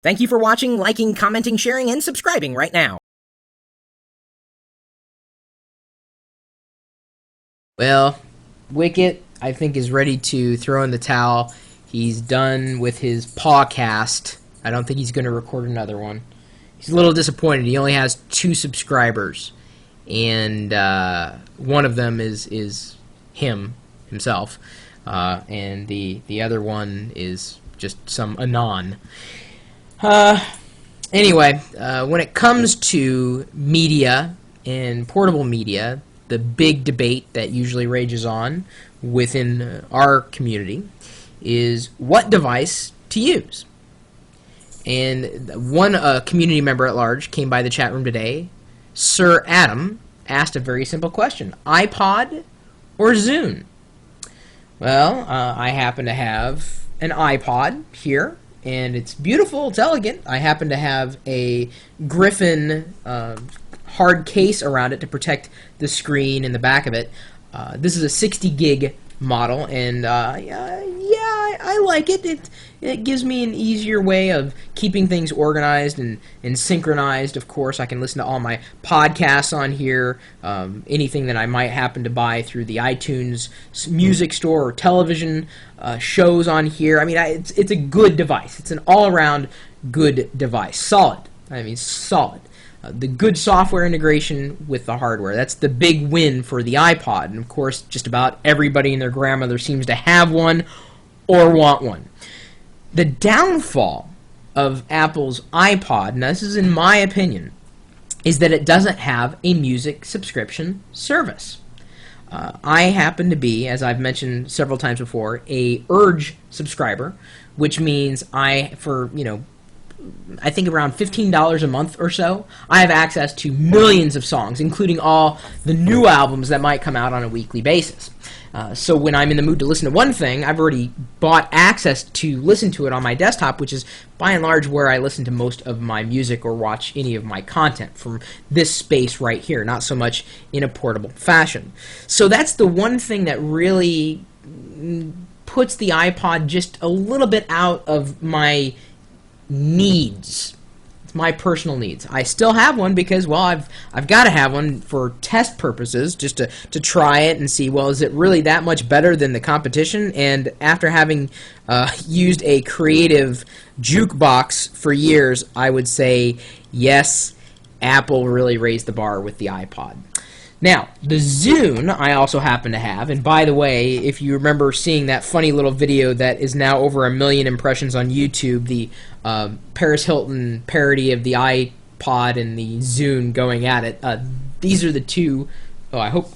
Thank you for watching, liking, commenting, sharing, and subscribing right now. Well, Wicket, I think, is ready to throw in the towel. He's done with his podcast. I don't think he's going to record another one. He's a little disappointed. He only has 2 subscribers, and one of them is himself, and the other one is just some anon. Anyway, when it comes to media and portable media, the big debate that usually rages on within our community is what device to use. And one community member at large came by the chat room today. Sir Adam asked a very simple question: iPod or Zune? Well, I happen to have an iPod here, and it's beautiful, it's elegant. I happen to have a Griffin hard case around it to protect the screen and the back of it. This is a 60 gig model, and I like it. It gives me an easier way of keeping things organized and synchronized. Of course, I can listen to all my podcasts on here, anything that I might happen to buy through the iTunes music store or television shows on here. I mean, it's a good device. It's an all-around good device. Solid. I mean, solid. The good software integration with the hardware. That's the big win for the iPod. And, of course, just about everybody and their grandmother seems to have one or want one. The downfall of Apple's iPod, and this is in my opinion, is that it doesn't have a music subscription service. I happen to be, as I've mentioned several times before, a Urge subscriber, which means I think around $15 a month or so, I have access to millions of songs, including all the new albums that might come out on a weekly basis. So when I'm in the mood to listen to one thing, I've already bought access to listen to it on my desktop, which is by and large where I listen to most of my music or watch any of my content, from this space right here, not so much in a portable fashion. So that's the one thing that really puts the iPod just a little bit out of my needs. It's my personal needs. I still have one because, well, I've got to have one for test purposes, just to try it and see, well, is it really that much better than the competition? And after having used a creative jukebox for years, I would say yes, Apple really raised the bar with the iPod. Now, the Zune I also happen to have, and by the way, if you remember seeing that funny little video that is now over 1 million impressions on YouTube, the Paris Hilton parody of the iPod and the Zune going at it, these are the two. Oh, I hope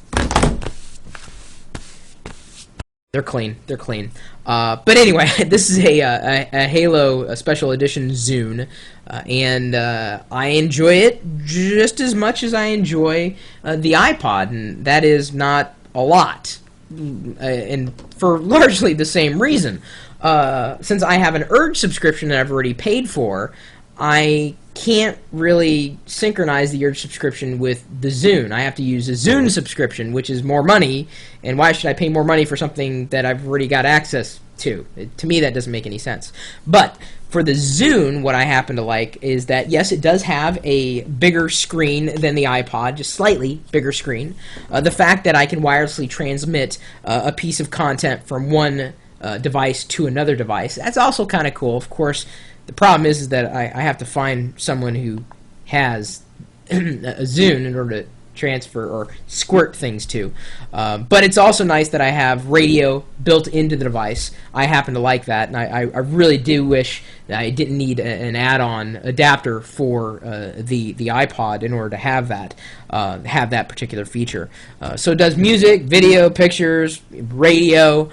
they're clean. They're clean. But anyway, this is a Halo special edition Zune, and I enjoy it just as much as I enjoy the iPod, and that is not a lot, and for largely the same reason. Since I have an Urge subscription that I've already paid for, I can't really synchronize the Urge subscription with the Zune. I have to use a Zune subscription, which is more money, and why should I pay more money for something that I've already got access to? To me, that doesn't make any sense. But for the Zune, what I happen to like is that, yes, it does have a bigger screen than the iPod, just slightly bigger screen. The fact that I can wirelessly transmit a piece of content from one device to another device, that's also kind of cool. Of course, the problem is that I have to find someone who has a Zune in order to transfer or squirt things to. But it's also nice that I have radio built into the device. I happen to like that, and I really do wish that I didn't need an add-on adapter for the iPod in order to have that particular feature. So it does music, video, pictures, radio.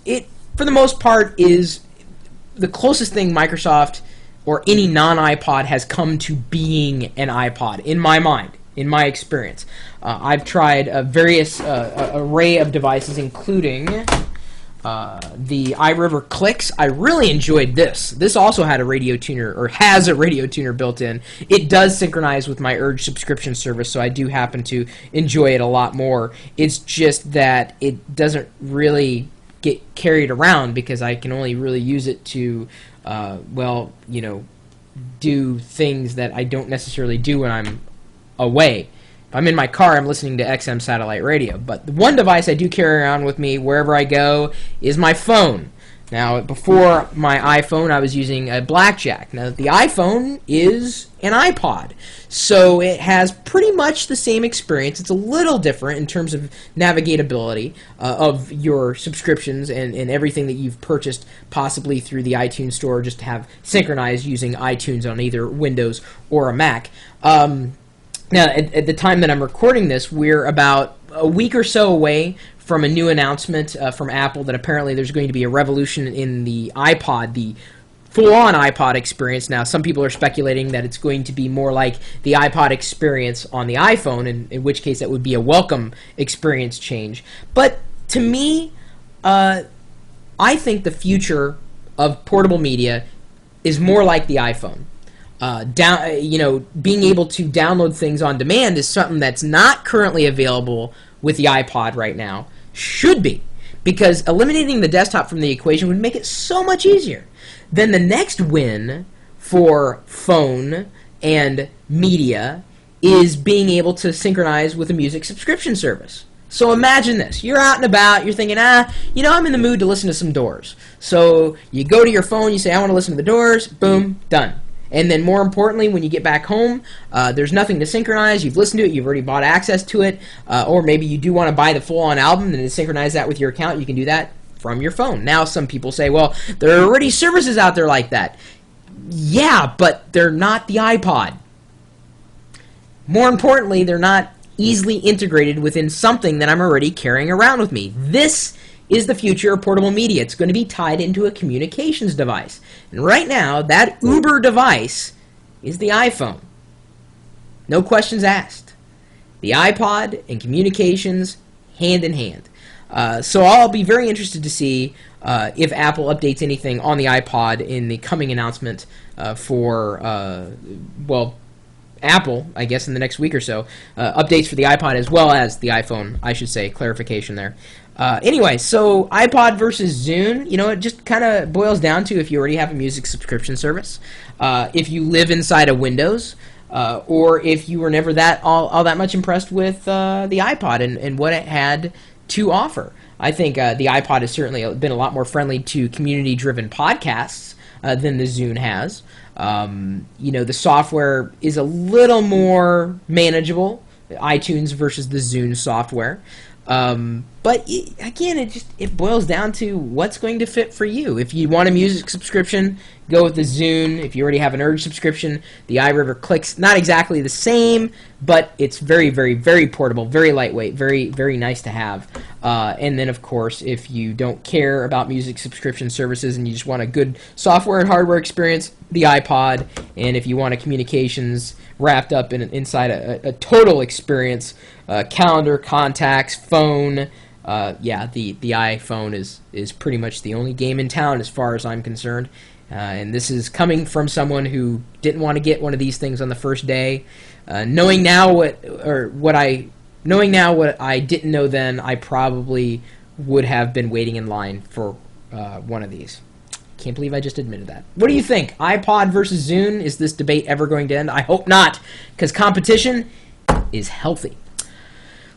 It, for the most part, is the closest thing Microsoft or any non-iPod has come to being an iPod, in my mind, in my experience. I've tried a various array of devices, including the iRiver Clicks. I really enjoyed this. This also had a radio tuner, or has a radio tuner built in. It does synchronize with my Urge subscription service, so I do happen to enjoy it a lot more. It's just that it doesn't really get carried around because I can only really use it to, do things that I don't necessarily do when I'm away. If I'm in my car, I'm listening to XM satellite radio. But the one device I do carry around with me wherever I go is my phone. Now, before my iPhone, I was using a Blackjack. Now, the iPhone is an iPod, so it has pretty much the same experience. It's a little different in terms of navigatability of your subscriptions and everything that you've purchased, possibly through the iTunes Store, just to have synchronized using iTunes on either Windows or a Mac. Now, at the time that I'm recording this, we're about a week or so away from a new announcement from Apple that apparently there's going to be a revolution in the iPod, the full-on iPod experience. Now, some people are speculating that it's going to be more like the iPod experience on the iPhone, in which case that would be a welcome experience change. But to me, I think the future of portable media is more like the iPhone. Being able to download things on demand is something that's not currently available with the iPod right now. Should be, because eliminating the desktop from the equation would make it so much easier. Then the next win for phone and media is being able to synchronize with a music subscription service. So imagine this. You're out and about, you're thinking, I'm in the mood to listen to some Doors. So you go to your phone, you say, I want to listen to the Doors, boom, done. And then more importantly, when you get back home, there's nothing to synchronize. You've listened to it. You've already bought access to it. Or maybe you do want to buy the full-on album and then synchronize that with your account. You can do that from your phone. Now, some people say, well, there are already services out there like that. Yeah, but they're not the iPod. More importantly, they're not easily integrated within something that I'm already carrying around with me. This is the future of portable media. It's going to be tied into a communications device. And right now, that Uber device is the iPhone. No questions asked. The iPod and communications, hand in hand. So I'll be very interested to see if Apple updates anything on the iPod in the coming announcement for Apple, I guess, in the next week or so. Updates for the iPod as well as the iPhone, I should say. Clarification there. Anyway, so iPod versus Zune, it just kind of boils down to if you already have a music subscription service, if you live inside of Windows, or if you were never all that much impressed with the iPod and what it had to offer. I think the iPod has certainly been a lot more friendly to community-driven podcasts than the Zune has. The software is a little more manageable, iTunes versus the Zune software. But again, it boils down to what's going to fit for you. If you want a music subscription, go with the Zune. If you already have an Urge subscription, the iRiver Click's not exactly the same, but it's very, very, very portable, very lightweight, very, very nice to have. And then, of course, if you don't care about music subscription services and you just want a good software and hardware experience, the iPod. And if you want a communications wrapped up inside a total experience, calendar, contacts, phone, the iPhone is pretty much the only game in town as far as I'm concerned. And this is coming from someone who didn't want to get one of these things on the first day. Knowing now what I didn't know then, I probably would have been waiting in line for one of these. Can't believe I just admitted that. What do you think? iPod versus Zune? Is this debate ever going to end? I hope not, because competition is healthy.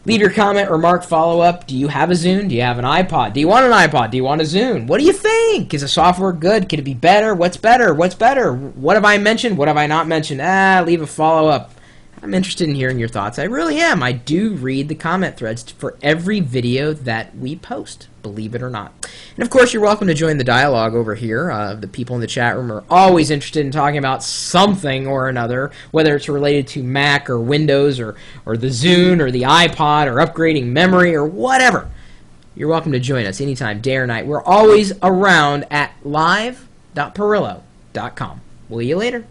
Leave your comment, remark, follow-up. Do you have a Zune? Do you have an iPod? Do you want an iPod? Do you want a Zune? What do you think? Is the software good? Could it be better? What's better? What's better? What have I mentioned? What have I not mentioned? Leave a follow-up. I'm interested in hearing your thoughts. I really am. I do read the comment threads for every video that we post, believe it or not. And of course, you're welcome to join the dialogue over here. The people in the chat room are always interested in talking about something or another, whether it's related to Mac or Windows or the Zune or the iPod or upgrading memory or whatever. You're welcome to join us anytime, day or night. We're always around at live.pirillo.com. Will you later?